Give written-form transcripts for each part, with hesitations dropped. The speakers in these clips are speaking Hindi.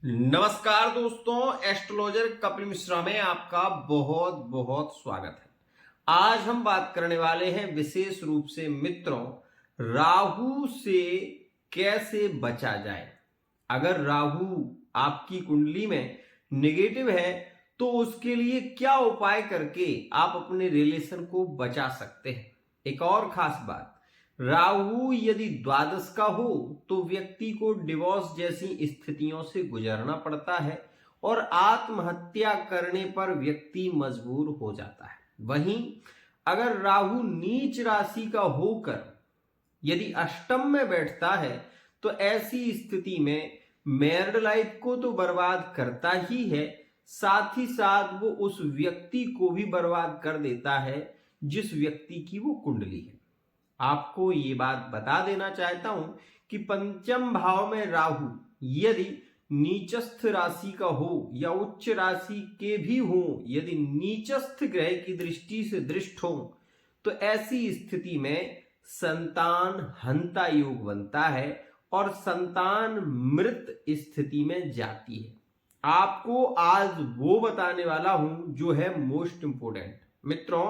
नमस्कार दोस्तों, एस्ट्रोलॉजर कपिल मिश्रा में आपका बहुत बहुत स्वागत है। आज हम बात करने वाले हैं विशेष रूप से मित्रों, राहु से कैसे बचा जाए। अगर राहु आपकी कुंडली में नेगेटिव है तो उसके लिए क्या उपाय करके आप अपने रिलेशन को बचा सकते हैं। एक और खास बात, राहु यदि द्वादश का हो तो व्यक्ति को डिवोर्स जैसी स्थितियों से गुजरना पड़ता है और आत्महत्या करने पर व्यक्ति मजबूर हो जाता है। वहीं अगर राहु नीच राशि का होकर यदि अष्टम में बैठता है तो ऐसी स्थिति में मैरिड लाइफ को तो बर्बाद करता ही है, साथ ही साथ वो उस व्यक्ति को भी बर्बाद कर देता है जिस व्यक्ति की वो कुंडली है। आपको ये बात बता देना चाहता हूं कि पंचम भाव में राहु यदि नीचस्थ राशि का हो या उच्च राशि के भी हो, यदि नीचस्थ ग्रह की दृष्टि से दृष्ट हो तो ऐसी स्थिति में संतान हंता योग बनता है और संतान मृत स्थिति में जाती है। आपको आज वो बताने वाला हूं जो है मोस्ट इंपोर्टेंट। मित्रों,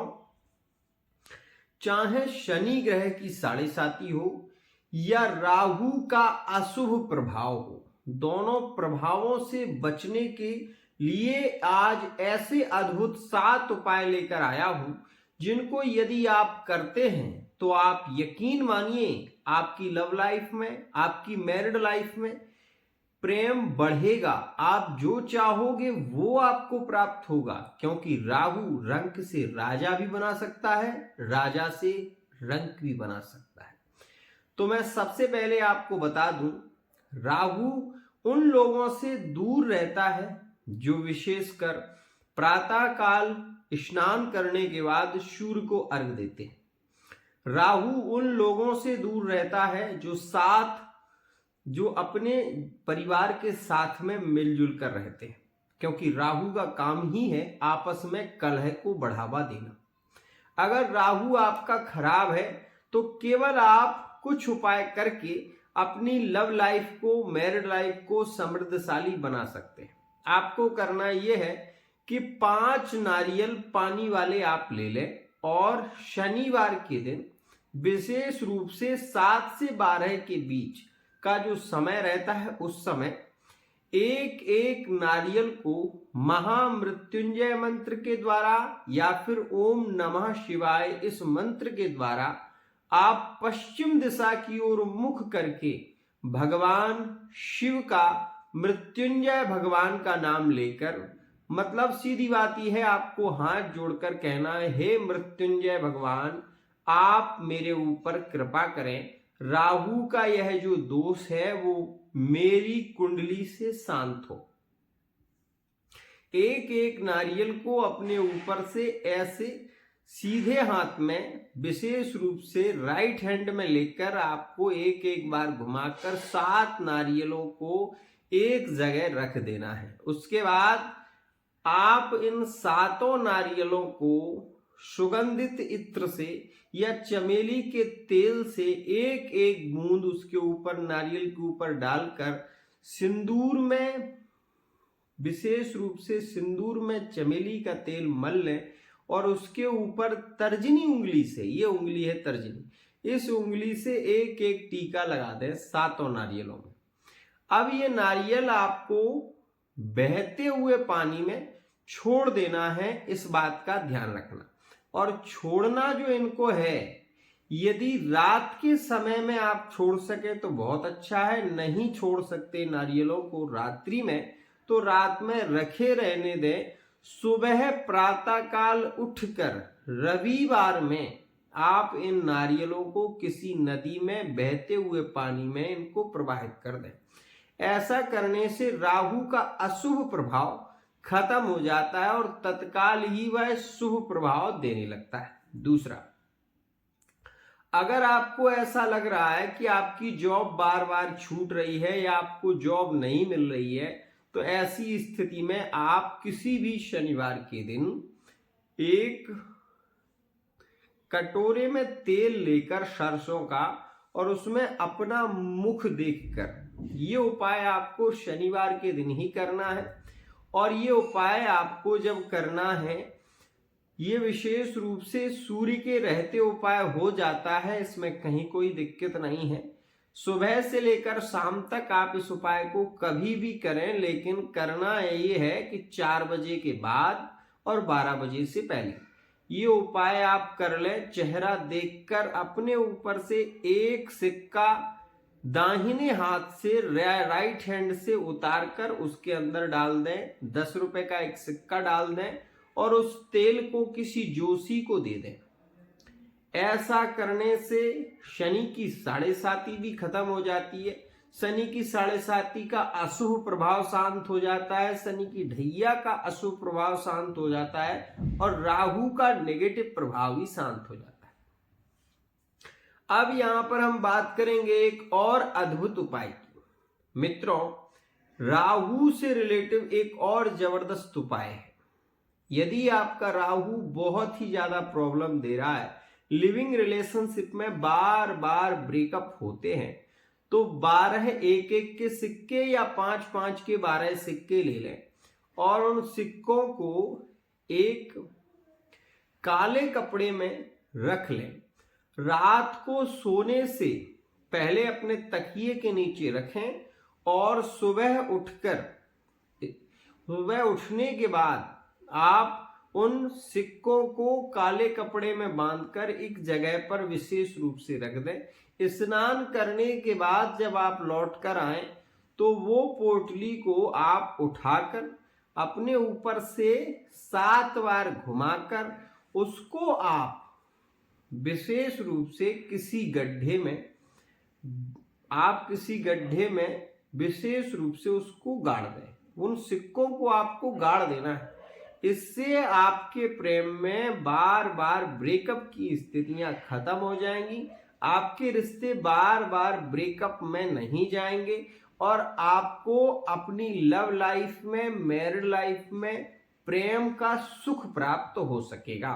चाहे शनि ग्रह की साढ़े साती हो या राहु का अशुभ प्रभाव हो, दोनों प्रभावों से बचने के लिए आज ऐसे अद्भुत 7 उपाय लेकर आया हूं जिनको यदि आप करते हैं तो आप यकीन मानिए आपकी लव लाइफ में, आपकी मैरिड लाइफ में प्रेम बढ़ेगा। आप जो चाहोगे वो आपको प्राप्त होगा, क्योंकि राहु रंक से राजा भी बना सकता है, राजा से रंक भी बना सकता है। तो मैं सबसे पहले आपको बता दूं, राहु उन लोगों से दूर रहता है जो विशेषकर प्रातः काल स्नान करने के बाद सूर्य को अर्घ देते हैं। राहु उन लोगों से दूर रहता है जो अपने परिवार के साथ में मिलजुल कर रहते हैं, क्योंकि राहु का काम ही है आपस में कलह को बढ़ावा देना। अगर राहु आपका खराब है तो केवल आप कुछ उपाय करके अपनी लव लाइफ को, मैरिड लाइफ को समृद्धशाली बना सकते हैं। आपको करना यह है कि 5 नारियल पानी वाले आप ले लें और शनिवार के दिन विशेष रूप से 7 से 12 के बीच का जो समय रहता है उस समय एक एक नारियल को महामृत्युंजय मंत्र के द्वारा या फिर ओम नमः शिवाय इस मंत्र के द्वारा आप पश्चिम दिशा की ओर मुख करके भगवान शिव का, मृत्युंजय भगवान का नाम लेकर, मतलब सीधी बात यह है आपको हाथ जोड़कर कहना है, हे मृत्युंजय भगवान आप मेरे ऊपर कृपा करें, राहु का यह जो दोष है वो मेरी कुंडली से शांत हो। एक एक नारियल को अपने ऊपर से ऐसे सीधे हाथ में विशेष रूप से राइट हैंड में लेकर आपको एक एक बार घुमाकर 7 नारियलों को एक जगह रख देना है। उसके बाद आप इन 7 नारियलों को सुगंधित इत्र से या चमेली के तेल से एक एक बूंद उसके ऊपर, नारियल के ऊपर डालकर सिंदूर में, विशेष रूप से सिंदूर में चमेली का तेल मल लें और उसके ऊपर तर्जनी उंगली से, ये उंगली है तर्जनी, इस उंगली से एक एक टीका लगा दें 7 नारियलों में। अब ये नारियल आपको बहते हुए पानी में छोड़ देना है, इस बात का ध्यान रखना। और छोड़ना जो इनको है, यदि रात के समय में आप छोड़ सके तो बहुत अच्छा है, नहीं छोड़ सकते नारियलों को रात्रि में तो रात में रखे रहने दें। सुबह प्रातः काल उठकर रविवार में आप इन नारियलों को किसी नदी में बहते हुए पानी में इनको प्रवाहित कर दें। ऐसा करने से राहु का अशुभ प्रभाव खत्म हो जाता है और तत्काल ही वह शुभ प्रभाव देने लगता है। दूसरा, अगर आपको ऐसा लग रहा है कि आपकी जॉब बार बार छूट रही है या आपको जॉब नहीं मिल रही है, तो ऐसी स्थिति में आप किसी भी शनिवार के दिन एक कटोरे में तेल लेकर सरसों का और उसमें अपना मुख देखकर ये उपाय आपको शनिवार के दिन ही करना है। और ये उपाय आपको जब करना है, ये विशेष रूप से सूर्य के रहते उपाय हो जाता है, इसमें कहीं कोई दिक्कत नहीं है। सुबह से लेकर शाम तक आप इस उपाय को कभी भी करें, लेकिन करना ये है कि 4 बजे के बाद और 12 बजे से पहले ये उपाय आप कर लें। चेहरा देखकर अपने ऊपर से एक सिक्का दाहिने हाथ से राइट हैंड से उतार कर उसके अंदर डाल दें। 10 रुपए का एक सिक्का डाल दें और उस तेल को किसी जोशी को दे दें। ऐसा करने से शनि की 7.5 भी खत्म हो जाती है। शनि की 7.5 का अशुभ प्रभाव शांत हो जाता है, शनि की ढैया का अशुभ प्रभाव शांत हो जाता है और राहु का नेगेटिव प्रभाव भी शांत हो जाता है। अब यहां पर हम बात करेंगे एक और अद्भुत उपाय की। मित्रों, राहु से रिलेटिव एक और जबरदस्त उपाय है। यदि आपका राहु बहुत ही ज्यादा प्रॉब्लम दे रहा है, लिविंग रिलेशनशिप में बार बार ब्रेकअप होते हैं, तो 12 1-1 के सिक्के या 5-5 के 12 सिक्के ले लें और उन सिक्कों को एक काले कपड़े में रख लें। रात को सोने से पहले अपने तकिए के नीचे रखें और सुबह उठने के बाद आप उन सिक्कों को काले कपड़े में बांधकर एक जगह पर विशेष रूप से रख दें। स्नान करने के बाद जब आप लौट कर आए तो वो पोटली को आप उठाकर अपने ऊपर से 7 बार घुमाकर उसको आप विशेष रूप से किसी गड्ढे में विशेष रूप से उसको गाड़ दें। उन सिक्कों को आपको गाड़ देना है। इससे आपके प्रेम में बार बार ब्रेकअप की स्थितियां खत्म हो जाएंगी, आपके रिश्ते बार बार ब्रेकअप में नहीं जाएंगे और आपको अपनी लव लाइफ में, मैरिड लाइफ में प्रेम का सुख प्राप्त हो सकेगा।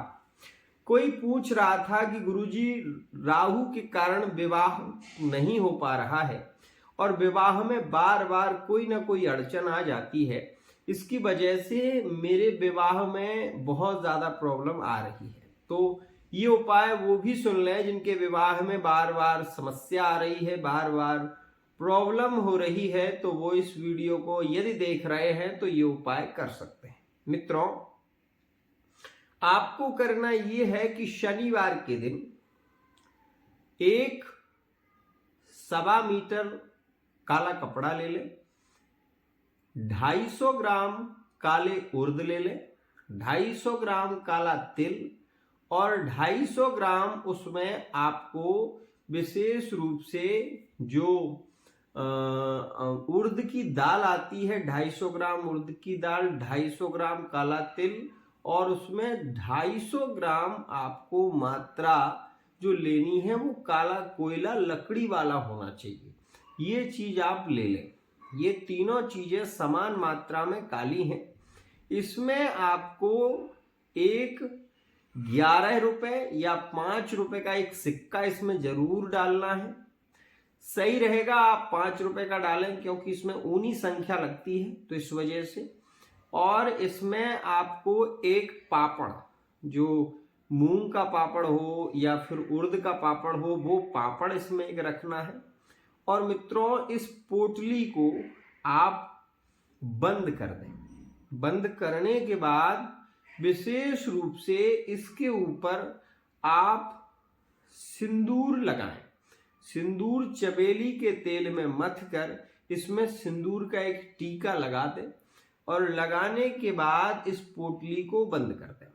कोई पूछ रहा था कि गुरुजी, राहु के कारण विवाह नहीं हो पा रहा है और विवाह में बार बार कोई ना कोई अड़चन आ जाती है, इसकी वजह से मेरे विवाह में बहुत ज़्यादा प्रॉब्लम आ रही है। तो ये उपाय वो भी सुन लें जिनके विवाह में बार बार समस्या आ रही है, बार बार प्रॉब्लम हो रही है, तो वो इस वीडियो को यदि देख रहे हैं तो ये उपाय कर सकते हैं। मित्रों, आपको करना ये है कि शनिवार के दिन एक 1.25 मीटर काला कपड़ा ले लें, 250 ग्राम काले उर्द ले लें, 250 ग्राम काला तिल और 250 ग्राम उसमें आपको विशेष रूप से जो उर्द की दाल आती है, 250 ग्राम उर्द की दाल, 250 ग्राम काला तिल और उसमें 250 ग्राम आपको मात्रा जो लेनी है वो काला कोयला लकड़ी वाला होना चाहिए। ये चीज आप ले लें। ये तीनों चीजें समान मात्रा में काली हैं। इसमें आपको एक 11 रुपए या 5 रुपए का एक सिक्का इसमें जरूर डालना है। सही रहेगा आप 5 रुपए का डालें, क्योंकि इसमें ऊनी संख्या लगती है, तो इस वजह से। और इसमें आपको एक पापड़, जो मूंग का पापड़ हो या फिर उर्द का पापड़ हो, वो पापड़ इसमें एक रखना है। और मित्रों, इस पोटली को आप बंद कर दें। बंद करने के बाद विशेष रूप से इसके ऊपर आप सिंदूर लगाएं। सिंदूर चमेली के तेल में मथ कर इसमें सिंदूर का एक टीका लगा दें और लगाने के बाद इस पोटली को बंद कर दें।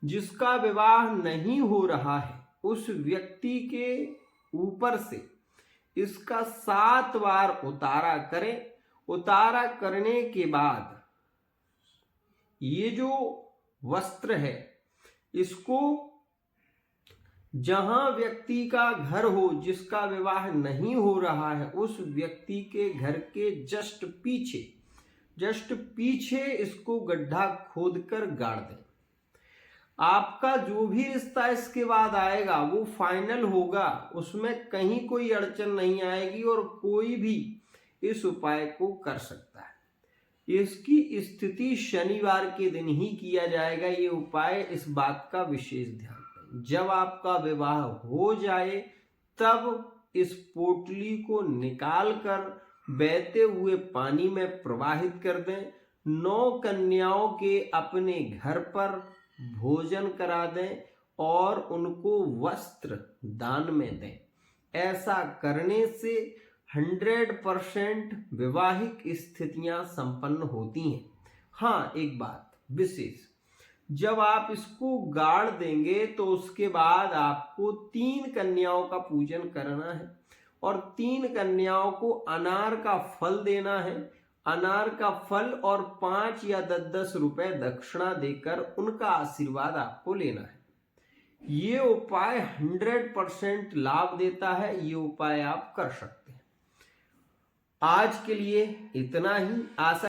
जिसका विवाह नहीं हो रहा है उस व्यक्ति के ऊपर से इसका 7 बार उतारा करें। उतारा करने के बाद ये जो वस्त्र है इसको जहां व्यक्ति का घर हो, जिसका विवाह नहीं हो रहा है, उस व्यक्ति के घर के जस्ट पीछे इसको गड्ढा खोदकर गाड़ दें। आपका जो भी रिश्ता इसके बाद आएगा वो फाइनल होगा, उसमें कहीं कोई अड़चन नहीं आएगी और कोई भी इस उपाय को कर सकता है। इसकी स्थिति शनिवार के दिन ही किया जाएगा ये उपाय, इस बात का विशेष ध्यान दें। जब आपका विवाह हो जाए तब इस पोटली को निकाल कर बहते हुए पानी में प्रवाहित कर दें। 9 कन्याओं के अपने घर पर भोजन करा दें और उनको वस्त्र दान में दें। ऐसा करने से 100% वैवाहिक स्थितियां संपन्न होती हैं। हाँ, एक बात विशेष, जब आप इसको गाड़ देंगे तो उसके बाद आपको 3 कन्याओं का पूजन करना है और 3 कन्याओं को अनार का फल देना है। अनार का फल और 5 या 10 रुपए दक्षिणा देकर उनका आशीर्वाद आपको लेना है। ये उपाय 100% लाभ देता है, ये उपाय आप कर सकते हैं। आज के लिए इतना ही। आशा